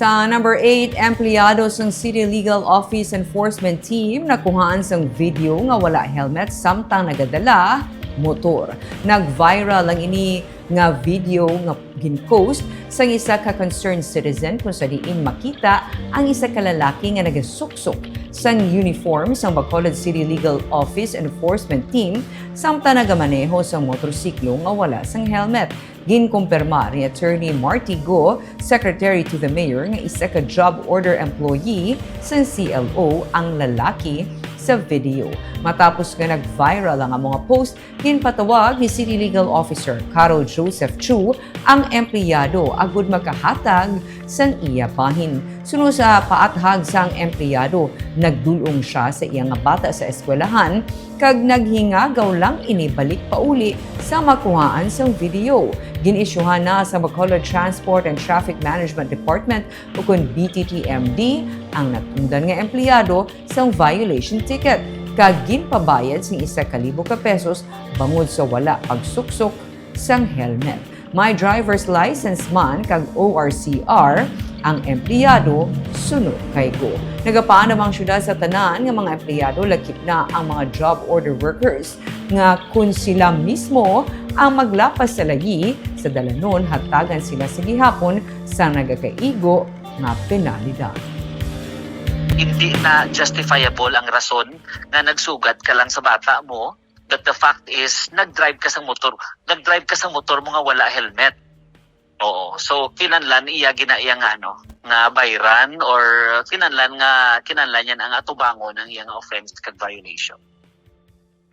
Sa number 8, empleyado ng City Legal Office Enforcement Team nakuhaan sang video nga wala helmet samtang nagadala motor. Nag-viral lang ini nga video nga gin-post sang isa ka concerned citizen kung sa diin makita ang isa ka lalaki nga nagasuksok sang uniform sang Bacolod City Legal Office Enforcement Team samtang nagamaneho sang motorsiklo nga wala sang helmet. Ginkumpirma ni Attorney Marty Go, Secretary to the Mayor, nga isa ka job order employee sa CLO ang lalaki sa video. Matapos nga nag-viral ang mga post, ginpatawag ni City Legal Officer Carol Joseph Chu ang empleyado agud makahatag sang iya bahin. Sunod sa paathag sang empleyado, nagdulong siya sa iyang bata sa eskwelahan kag naghingagaw lang inibalik pauli sa makuhaan sang video. Ginisyuhan na sa Bacolod Transport and Traffic Management Department o kung BTTMD ang natundan nga empleyado sa violation ticket kag ginpabayad sing 1,000 ka pesos bangod sa wala pagsuksok sang helmet. May driver's license man kag ORCR ang empleyado sunod kay Go. Nagapaan namang syudad sa tanan nga mga empleyado lakip na ang mga job order workers nga kung sila mismo ang maglapas sa lagi sa dalanon hatagan sila sa gihapon sa nagakaigo nga penalidad. Hindi na justifiable ang rason na nagsugat ka lang sa bata mo, but the fact is nag-drive ka sa motor mo nga wala helmet. Oo. So kinanlan iya ginaiya nga nga bayran or kinanlan yan ang atubangon ng iyang offense kag violation.